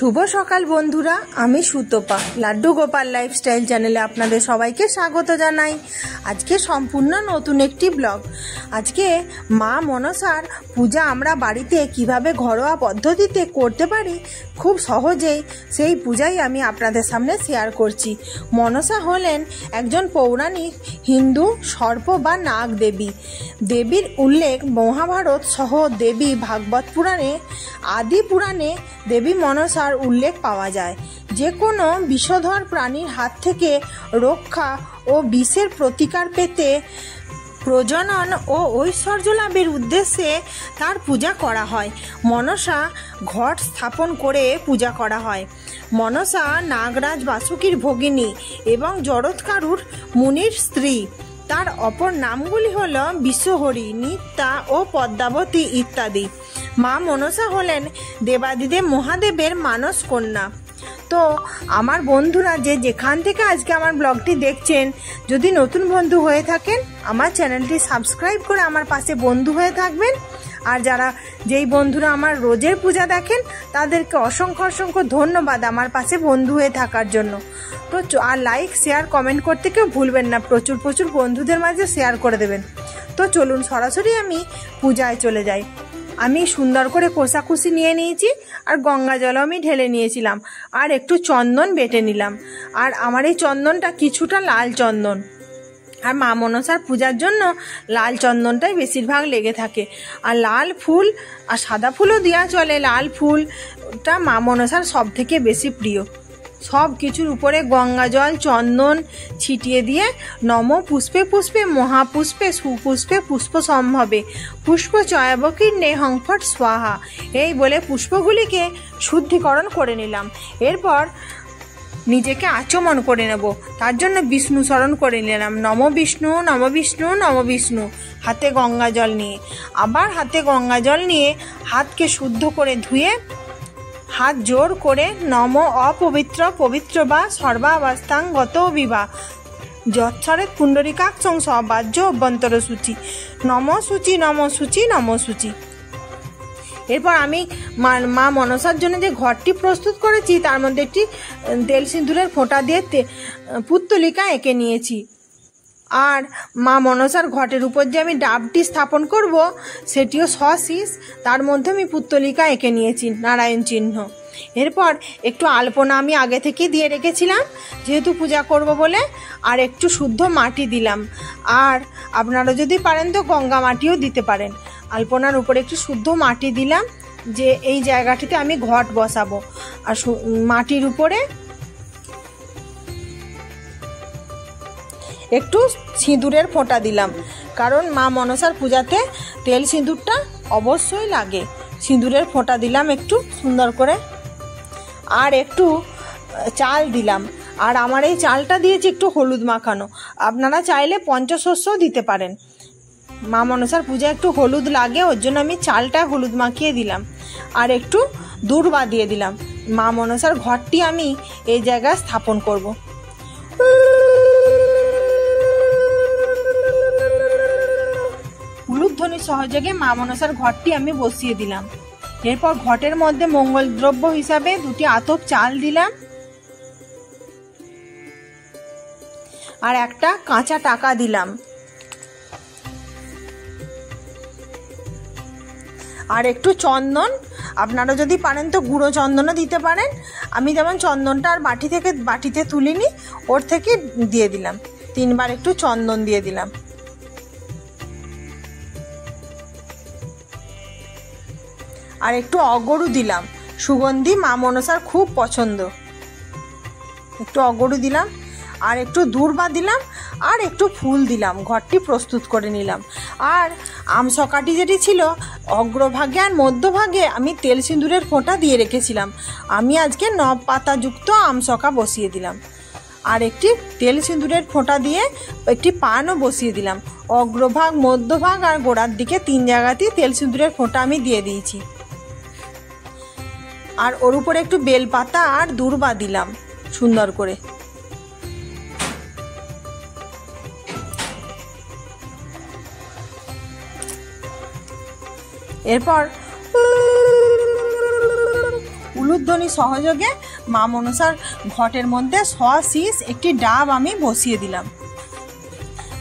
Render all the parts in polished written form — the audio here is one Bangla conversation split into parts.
শুভ সকাল বন্ধুরা, আমি সুতপা লাড্ডু গোপাল লাইফস্টাইল চ্যানেলে আপনাদের সবাইকে স্বাগত জানাই। আজকে সম্পূর্ণ নতুন একটি ব্লগ। আজকে মা মনসার পূজা আমরা বাড়িতে কিভাবে ঘরোয়া পদ্ধতিতে করতে পারি খুব সহজেই, সেই পূজাই আমি আপনাদের সামনে শেয়ার করছি। মনসা হলেন একজন পৌরাণিক হিন্দু সর্প বা নাগ দেবী। দেবীর উল্লেখ মহাভারত সহ দেবী ভাগবত পুরাণে, আদি পুরাণে দেবী মনসার উল্লেখ পাওয়া যায়। যে কোনো বিষধর প্রাণীর হাত থেকে রক্ষা ও বিষের প্রতিকার পেতে, প্রজনন ও ঐশ্বর্য লাভের উদ্দেশ্যে তার পূজা করা হয়। মনসা ঘট স্থাপন করে পূজা করা হয়। মনসা নাগরাজ বাসুকীর ভগিনী এবং জরৎকারুর মুনির স্ত্রী। তার অপর নামগুলি হল বিশ্বহরি, নিত্যা ও পদ্মাবতী ইত্যাদি। মা মনসা হলেন দেবাদিদেব মহাদেবের মানস কন্যা। তো আমার বন্ধুরা যে যেখান থেকে আজকে আমার ব্লগটি দেখছেন, যদি নতুন বন্ধু হয়ে থাকেন আমার চ্যানেলটি সাবস্ক্রাইব করে আমার পাশে বন্ধু হয়ে থাকবেন। আর যেই বন্ধুরা আমার রোজের পূজা দেখেন তাদেরকে অসংখ্য অসংখ্য ধন্যবাদ আমার পাশে বন্ধু হয়ে থাকার জন্য। তো আর লাইক শেয়ার কমেন্ট করতে কেউ ভুলবেন না, প্রচুর প্রচুর বন্ধুদের মাঝে শেয়ার করে দেবেন। তো চলুন সরাসরি আমি পূজায় চলে যাই। আমি সুন্দর করে কোষাকুষি নিয়ে নিয়েছি, আর গঙ্গা জলও আমি ঢেলে নিয়েছিলাম, আর একটু চন্দন বেটে নিলাম। আর আমার এই চন্দনটা কিছুটা লাল চন্দন, আর মা মনসার পূজার জন্য লাল চন্দনটাই বেশিরভাগ লেগে থাকে। আর লাল ফুল আর সাদা ফুলও দেওয়া চলে, লাল ফুলটা মা মনসার সব থেকে বেশি প্রিয়। সব কিছুর উপরে গঙ্গা জল চন্দন ছিটিয়ে দিয়ে নম পুষ্পে পুষ্পে মহাপুষ্পে সুপুষ্পে পুষ্প সম্ভবে পুষ্প চয়বকীর্ণে হংফট স্বাহা, এই বলে পুষ্পগুলিকে শুদ্ধিকরণ করে নিলাম। এরপর নিজেকে আচমন করে নেব, তার জন্য বিষ্ণু স্মরণ করে নিলাম। নম বিষ্ণু নম বিষ্ণু নম বিষ্ণু, হাতে গঙ্গা জল নিয়ে, আবার হাতে গঙ্গা জল নিয়ে হাতকে শুদ্ধ করে ধুয়ে হাত জোর করে নম অপবিত্র পবিত্র বা সর্বাবস্থাং গত বিবাহ যৎসরেত পুণ্ডরিকাক্ষং সবাহ্য অভ্যন্তর সূচি নম সূচি নম সূচি নম সূচি। এরপর আমি মা মনসার জন্য যে ঘরটি প্রস্তুত করেছি তার মধ্যে একটি তেল সিঁদুরের ফোঁটা দিয়ে পুত্তলিকা এঁকে নিয়েছি। আর মা মনসার ঘটের উপর যে আমি ডাবটি স্থাপন করব সেটিও সশীষ, তার মধ্যে আমি পুত্তলিকা এঁকে নিয়েছি নারায়ণ চিহ্ন। এরপর একটু আলপনা আমি আগে থেকেই দিয়ে রেখেছিলাম যেহেতু পূজা করব বলে, আর একটু শুদ্ধ মাটি দিলাম। আর আপনারা যদি পারেন তো গঙ্গা মাটিও দিতে পারেন। আলপনার উপরে একটু শুদ্ধ মাটি দিলাম যে এই জায়গাটিতে আমি ঘট বসাবো। আর মাটির উপরে একটু সিঁদুরের ফোঁটা দিলাম, কারণ মা মনসার পূজাতে তেল সিঁদুরটা অবশ্যই লাগে। সিঁদুরের ফোঁটা দিলাম একটু সুন্দর করে, আর একটু চাল দিলাম। আর আমার এই চালটা দিয়েছি একটু হলুদ মাখানো, আপনারা চাইলে পঞ্চশস্যও দিতে পারেন। মা মনসার পূজায় একটু হলুদ লাগে, ওর জন্য আমি চালটা হলুদ মাখিয়ে দিলাম। আর একটু দূর্বা দিয়ে দিলাম। মা মনসার ঘরটি আমি এই জায়গায় স্থাপন করব। উলুধ্বনির সহযোগে মা মনসার ঘরটি আমি বসিয়ে দিলাম। এরপর ঘটের মধ্যে মঙ্গল দ্রব্য হিসাবে দুটি আতপ চাল দিলাম, আর একটা কাঁচা টাকা দিলাম, আর একটু চন্দন। আপনারা যদি পারেন তো গুঁড়ো চন্দনও দিতে পারেন। আমি যেমন চন্দনটা আর বাটিতে তুলিনি, ওর থেকে দিয়ে দিলাম। 3 বার একটু চন্দন দিয়ে দিলাম। আর একটু অগরু দিলাম, সুগন্ধি মা মনসার খুব পছন্দ। একটু অগরু দিলাম, আর একটু দূর্বা দিলাম, আর একটু ফুল দিলাম। ঘরটি প্রস্তুত করে নিলাম। আর আমসকাটি যেটি ছিল অগ্রভাগে আর মধ্যভাগে আমি তেল সিঁদুরের ফোঁটা দিয়ে রেখেছিলাম। আমি আজকে 9 পাতাযুক্ত আমসকা বসিয়ে দিলাম। আর একটি তেল সিঁদুরের ফোঁটা দিয়ে একটি পানও বসিয়ে দিলাম। অগ্রভাগ মধ্যভাগ আর গোড়ার দিকে 3 জায়গাতেই তেল সিঁদুরের ফোঁটা আমি দিয়ে দিয়েছি। আর ওর উপরে একটু বেলপাতা আর দূর্বা দিলাম সুন্দর করে। এরপর উলুধ্বনি সহযোগে মা মনসার ঘটের মধ্যে শীষ একটি ডাব আমি বসিয়ে দিলাম।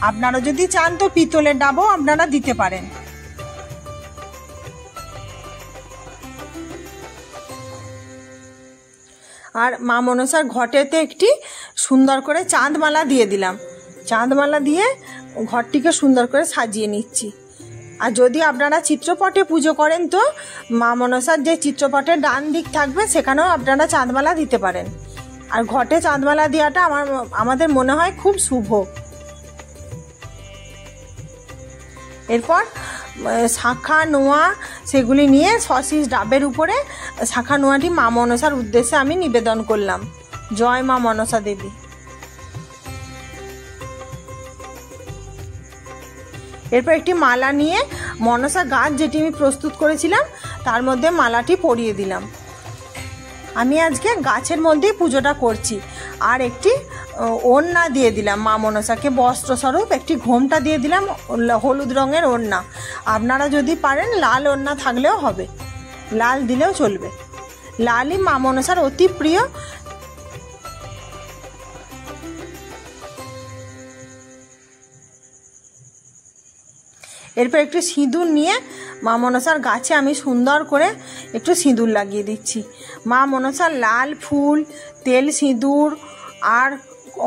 আপনারা যদি চান তো পিতলের ডাবও আপনারা দিতে পারেন। আর মা মনসার ঘটেতে একটি সুন্দর করে চাঁদমালা দিয়ে দিলাম। চাঁদমালা দিয়ে ঘরটিকে সুন্দর করে সাজিয়ে নিচ্ছি। আর যদি আপনারা চিত্রপটে পুজো করেন তো মা মনসার যে চিত্রপটের ডান দিক থাকবে সেখানেও আপনারা চাঁদমালা দিতে পারেন। আর ঘটে চাঁদমালা দেওয়াটা আমাদের মনে হয় খুব শুভ। এরপর শাঁখা নোয়া সেগুলি নিয়ে শীষ ডাবের উপরে শাঁখা নোয়াটি মা মনসার উদ্দেশ্যে আমি নিবেদন করলাম। জয় মা মনসা দেবী। এরপর একটি মালা নিয়ে মনসা গাছ যেটি আমি প্রস্তুত করেছিলাম তার মধ্যে মালাটি পরিয়ে দিলাম। আমি আজকে গাছের মধ্যেই পুজোটা করছি। আর একটি ওড়না দিয়ে দিলাম মা মনসাকে বস্ত্রস্বরূপ একটি ঘোমটা দিয়ে দিলাম, হলুদ রঙের ওড়না। আপনারা যদি পারেন লাল ওড়না থাকলেও হবে, লাল দিলেও চলবে। লালই মা মনসার অতি প্রিয়। এরপর একটু সিঁদুর নিয়ে মা মনসার গাছে আমি সুন্দর করে একটু সিঁদুর লাগিয়ে দিচ্ছি। মা মনসার লাল ফুল, তেল সিঁদুর আর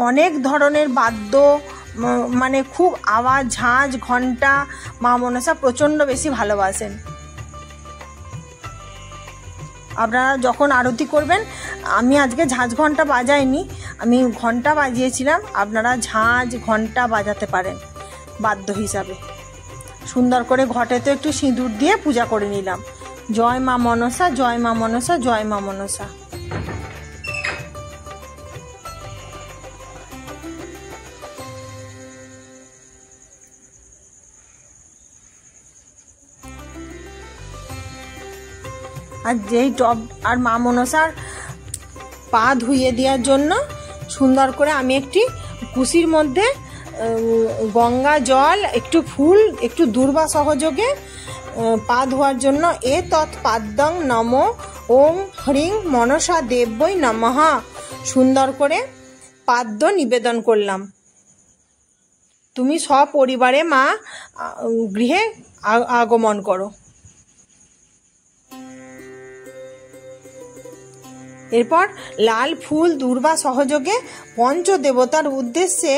অনেক ধরনের বাদ্য, মানে খুব আওয়াজ, ঝাঁঝ, ঘন্টা মা মনসা প্রচণ্ড বেশি ভালোবাসেন। আপনারা যখন আরতি করবেন, আমি আজকে ঝাঁঝ ঘন্টা বাজাইনি, আমি ঘন্টা বাজিয়েছিলাম। আপনারা ঝাঁঝ ঘন্টা বাজাতে পারেন বাদ্য হিসাবে। সুন্দর করে ঘটেতে একটু সিঁদুর দিয়ে পূজা করে নিলাম। জয় মা মনসা, জয় মা মনসা, জয় মা মনসা। আর যেই টব আর মা মনসার পা ধুইয়ে দেওয়ার জন্য সুন্দর করে আমি একটি কুশির মধ্যে গঙ্গা জল, একটু ফুল, একটু দূর্বা সহযোগে পা ধোয়ার জন্য এ তৎপাদ্যং নম ওম হ্রিং মনসা দেব্যই নমঃ সুন্দর করে পাদ্য নিবেদন করলাম। তুমি সপরিবারে মা গৃহে আগমন করো। এরপর লাল ফুল দূর্বা সহযোগে পঞ্চদেবতার উদ্দেশ্যে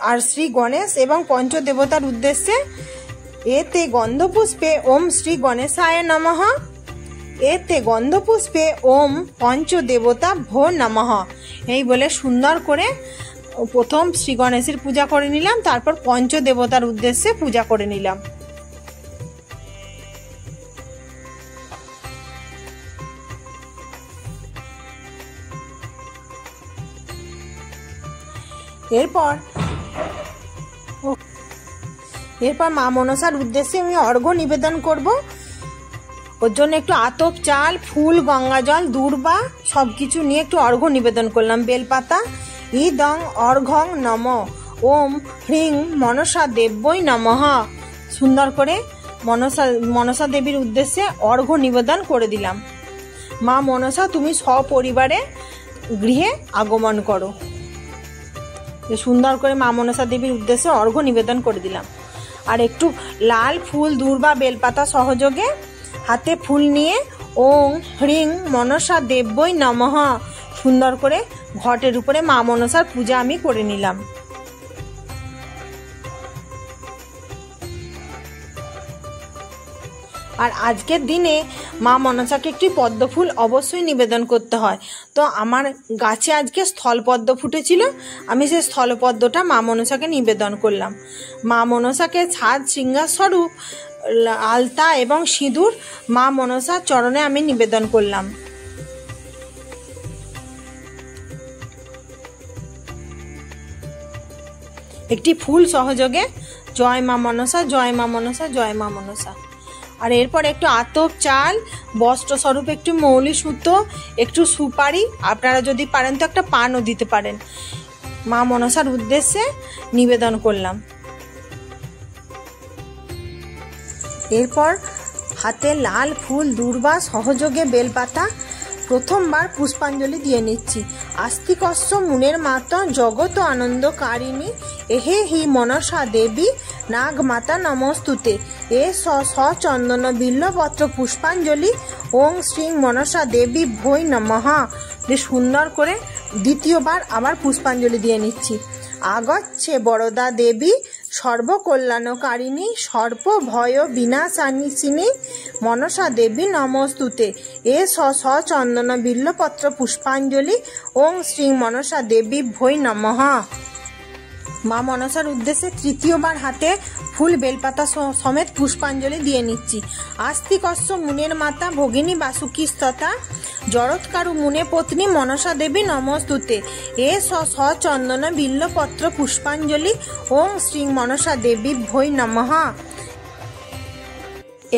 আর শ্রী গণেশ এবং পঞ্চদেবতার উদ্দেশ্যে এতে গন্ধপুষ্পে ওম শ্রী গণেশায় নমঃ, এতে গন্ধপুষ্পে ওম পঞ্চদেবতা ভো নমঃ এই বলে সুন্দর করে প্রথম শ্রী গণেশের পূজা করে নিলাম, তারপর পঞ্চদেবতার উদ্দেশ্যে পূজা করে নিলাম। এরপর মা মনসার উদ্দেশ্যে আমি অর্ঘ্য নিবেদন করব। ওর জন্য একটু আতপ চাল, ফুল, গঙ্গা জল, দূর্বা সবকিছু নিয়ে একটু অর্ঘ্য নিবেদন করলাম। বেলপাতা ইদং অর্ঘং নম ওম হ্রিং মনসা দেব্যই নমঃ সুন্দর করে মনসা দেবীর উদ্দেশ্যে অর্ঘ্য নিবেদন করে দিলাম। মা মনসা তুমি সপরিবারে গৃহে আগমন করো। সুন্দর করে মা মনসা দেবীর উদ্দেশ্যে অর্ঘ্য নিবেদন করে দিলাম। আর একটু লাল ফুল, দূর্বা, বেলপাতা সহযোগে হাতে ফুল নিয়ে ওং হ্রিং মনসা দেব্যই নমঃ সুন্দর করে ঘটের উপরে মা মনসার পূজা আমি করে নিলাম। আর আজকের দিনে মা মনসাকে একটি পদ্ম ফুল অবশ্যই নিবেদন করতে হয়। তো আমার গাছে আজকে স্থলপদ্ম ফুটেছিল, আমি সেই স্থলপদ্মটা মা মনসাকে নিবেদন করলাম। মা মনসাকে সাজ শৃঙ্গার স্বরূপ আলতা এবং সিঁদুর মা মনসার চরণে আমি নিবেদন করলাম। একটি ফুল সহযোগে জয় মা মনসা, জয় মা মনসা, জয় মা মনসা। আর এরপর একটু আতপ চাল, বস্ত্র স্বরূপ একটু মৌলি সুতো, একটু সুপারি, আপনারা যদি পারেন তো একটা পানও দিতে পারেন, মা মনসার উদ্দেশ্যে নিবেদন করলাম। এরপর হাতে লাল ফুল, দূর্বা সহযোগে বেলপাতা প্রথমবার পুষ্পাঞ্জলি দিয়ে নিচ্ছি। আস্তিকস্য মুনের মাতা জগত আনন্দকারিণী এহে হি মনসা দেবী নাগ মাতা নমস্তুতে। এ সচন্দন বিল্লপত্র পুষ্পাঞ্জলি ওং শ্রী মনসা দেবী ভৈ নমঃ। যে সুন্দর করে দ্বিতীয়বার আবার পুষ্পাঞ্জলি দিয়ে নিচ্ছি। আগচ্ছে বরদা দেবী সর্বকল্যাণকারিণী সর্বভয় বিনাশানিসিনী মনসা দেবী নমস্তুতে। এ সচন্দন বিল্লপত্র পুষ্পাঞ্জলি ওং শ্রী মনসা দেবী ভৈ নমঃ। মা মনসার উদ্দেশ্যে তৃতীয়বার হাতে ফুল বেলপাতা সমেত পুষ্পাঞ্জলি দিয়ে নিচ্ছি। আস্তিকস্য মুনের মাতা ভগিনী বাসুকী তথা জরৎকারু মুনে পত্নী মনসা দেবী নমস্তুতে। এ সচন্দন বিল্লপত্র পুষ্পাঞ্জলি ওং শ্রী মনসা দেবী ভৈ নমঃ।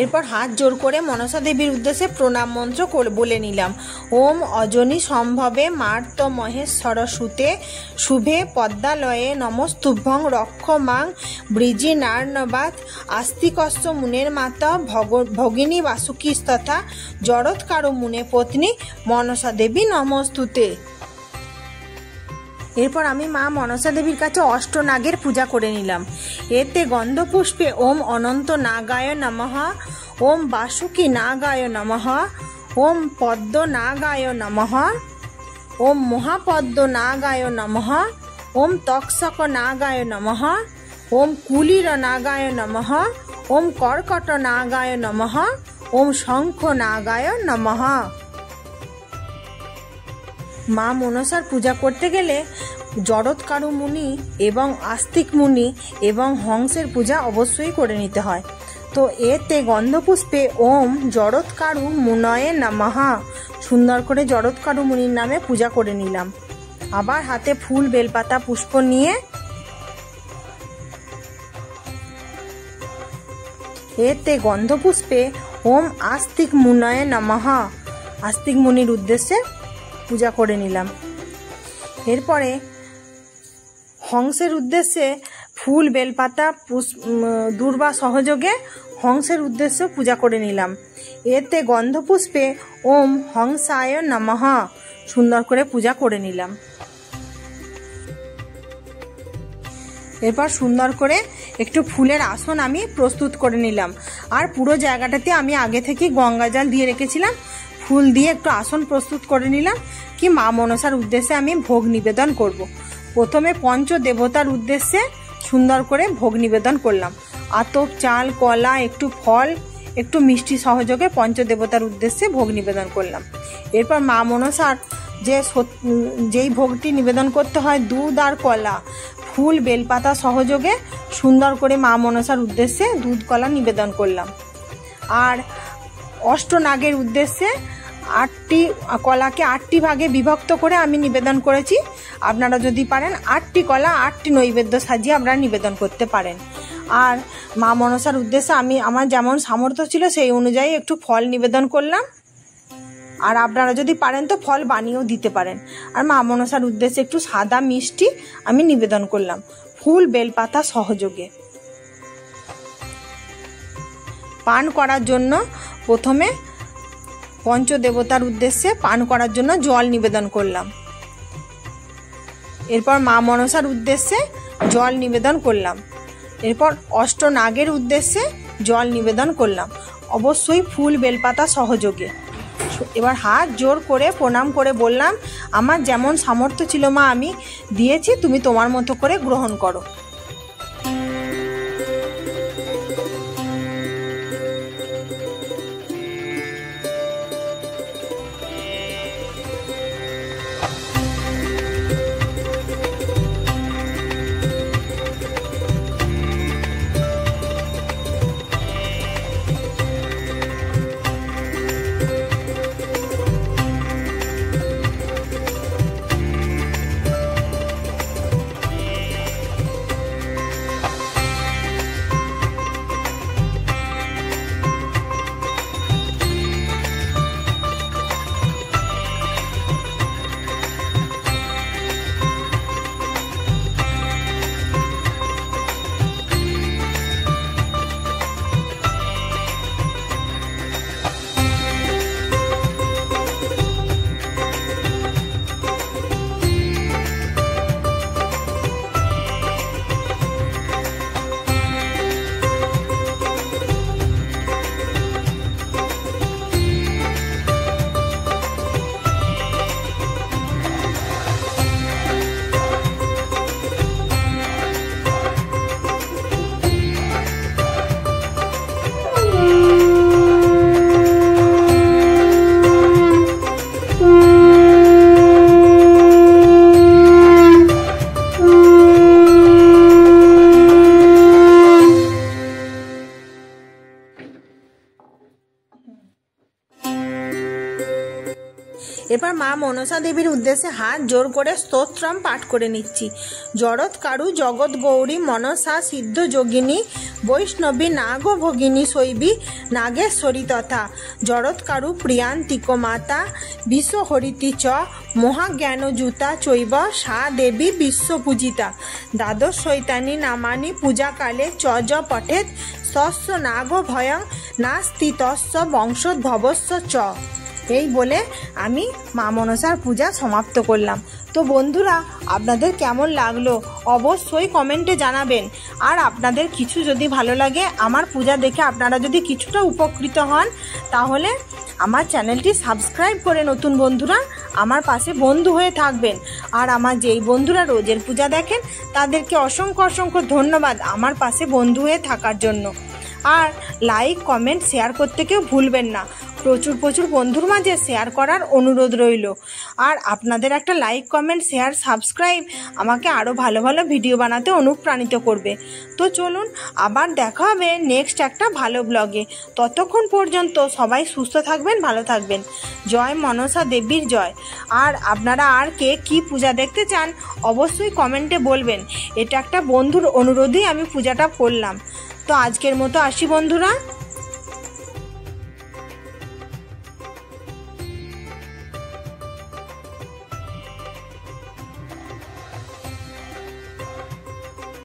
এরপর হাত জোর করে মনসা দেবীর উদ্দেশ্যে প্রণাম মন্ত্র বলে নিলাম। ওম অজনী সম্ভবে মার্ত মহেশ্বর সুতে শুভে পদ্মালয়ে নমস্তুভ্যং রক্ষ মাং ব্রিজি নার্নবাত। আস্তিকস্য মুনের মাতা ভগিনী বাসুকী তথা জরৎকারু মুনে পত্নী মনসা দেবী নমস্তুতে। এরপর আমি মা মনসা দেবীর কাছে অষ্টনাগের পূজা করে নিলাম। এতে গন্ধপুষ্পে ওম অনন্ত নাগায় নমঃ, ওম বাসুকী নাগায় নমঃ, ওম পদ্ম নাগায় নমঃ, ওম মহাপদ্ম নাগায় নমঃ, ওম তক্ষক নাগায় নমঃ, ওম কুলির নাগায় নমঃ, ওম কর্কট নাগায় নমঃ, ওম শঙ্খ নাগায় নমঃ। মা মনসার পূজা করতে গেলে জরৎকারু মুনি এবং আস্তিক মুনি এবং হংসের পূজা অবশ্যই করে নিতে হয়। তো এতে গন্ধপুষ্পে ওম জরৎকারু মুনয়ে নমঃ। সুন্দর করে জরৎকারু মুনির নামে পূজা করে নিলাম। আবার হাতে ফুল বেলপাতা পুষ্প নিয়ে এতে গন্ধপুষ্পে ওম আস্তিক মুনয়ে নমঃ। আস্তিক মুনির উদ্দেশ্যে পূজা করে নিলাম। এরপরে হংসের উদ্দেশ্যে ফুল বেলপাতা দূর্বা সহযোগে হংসের উদ্দেশ্যে পূজা করে নিলাম। এতে গন্ধপুষ্পে ওম হংসায় নমঃ। সুন্দর করে পূজা করে নিলাম। এরপর সুন্দর করে একটু ফুলের আসন আমি প্রস্তুত করে নিলাম। আর পুরো জায়গাটাতে আমি আগে থেকে গঙ্গা জল দিয়ে রেখেছিলাম। ফুল দিয়ে একটু আসন প্রস্তুত করে নিলাম কি মা মনসার উদ্দেশ্যে আমি ভোগ নিবেদন করব। প্রথমে পঞ্চ দেবতার উদ্দেশ্যে সুন্দর করে ভোগ নিবেদন করলাম। আতপ, চাল, কলা, একটু ফল, একটু মিষ্টি সহযোগে পঞ্চদেবতার উদ্দেশ্যে ভোগ নিবেদন করলাম। এরপর মা মনসার যেই ভোগটি নিবেদন করতে হয় দুধ আর কলা, ফুল বেলপাতা সহযোগে সুন্দর করে মা মনসার উদ্দেশ্যে দুধ কলা নিবেদন করলাম। আর অষ্টনাগের উদ্দেশ্যে 8টি কলাকে 8টি ভাগে বিভক্ত করে আমি নিবেদন করেছি। আপনারা যদি পারেন 8টি কলা 8টি নৈবেদ্য সাজিয়ে আপনারা নিবেদন করতে পারেন। আর মা মনসার উদ্দেশ্যে আমি আমার যেমন সামর্থ্য ছিল সেই অনুযায়ী একটু ফল নিবেদন করলাম। আর আপনারা যদি পারেন তো ফল বানিয়েও দিতে পারেন। আর মা মনসার উদ্দেশ্যে একটু সাদা মিষ্টি আমি নিবেদন করলাম ফুল বেলপাতা সহযোগে। পান করার জন্য প্রথমে পঞ্চদেবতার উদ্দেশ্যে পান করার জন্য জল নিবেদন করলাম। এরপর মা মনসার উদ্দেশ্যে জল নিবেদন করলাম। এরপর অষ্টনাগের উদ্দেশ্যে জল নিবেদন করলাম, অবশ্যই ফুল বেলপাতা সহযোগে। এবার হাত জোর করে প্রণাম করে বললাম, আমার যেমন সামর্থ্য ছিল মা আমি দিয়েছি, তুমি তোমার মতো করে গ্রহণ করো। মা মনসা দেবীর উদ্দেশ্যে হাত জোর করে স্তোত্রম পাঠ করে নিচ্ছি। জড়ৎ কারু জগৎ গৌরী মনসা সিদ্ধ যোগিনী বৈষ্ণবী নাগ ভগিনী শৈবী নাগেশ্বরী তথা জড়ৎ কারু প্রিয়ান্তিক মাতা বিশ্বহরিতি চ মহাজ্ঞানযুতা চৈব সা দেবী বিশ্বপূজিতা দ্বাদশ শৈতানী নামানি পূজাকালে চ য পঠেত তস্য নাগ ভয়ং নাস্তি তস্য বংশোদ্ভবস্য চ। এই বলে আমি মা মনসার পূজা সমাপ্ত করলাম। তো বন্ধুরা, আপনাদের কেমন লাগলো অবশ্যই কমেন্টে জানাবেন। আর আপনাদের কিছু যদি ভালো লাগে, আমার পূজা দেখে আপনারা যদি কিছুটা উপকৃত হন, তাহলে আমার চ্যানেলটি সাবস্ক্রাইব করে নতুন বন্ধুরা আমার পাশে বন্ধু হয়ে থাকবেন। আর আমার যেই বন্ধুরা রোজের পূজা দেখেন, তাদেরকে অসংখ্য অসংখ্য ধন্যবাদ আমার পাশে বন্ধু হয়ে থাকার জন্য। আর লাইক কমেন্ট শেয়ার করতে কেউ ভুলবেন না। প্রচুর প্রচুর বন্ধুর মাঝে শেয়ার করার অনুরোধ রইল। আর আপনাদের একটা লাইক কমেন্ট শেয়ার সাবস্ক্রাইব আমাকে আরও ভালো ভালো ভিডিও বানাতে অনুপ্রাণিত করবে। তো চলুন, আবার দেখা হবে নেক্সট একটা ভালো ব্লগে। ততক্ষণ পর্যন্ত সবাই সুস্থ থাকবেন, ভালো থাকবেন। জয় মনসা দেবীর জয়। আর আপনারা আর কে কী পূজা দেখতে চান অবশ্যই কমেন্টে বলবেন। এটা একটা বন্ধুর অনুরোধেই আমি পূজাটা করলাম। তো আজকের মতো আসি বন্ধুরা।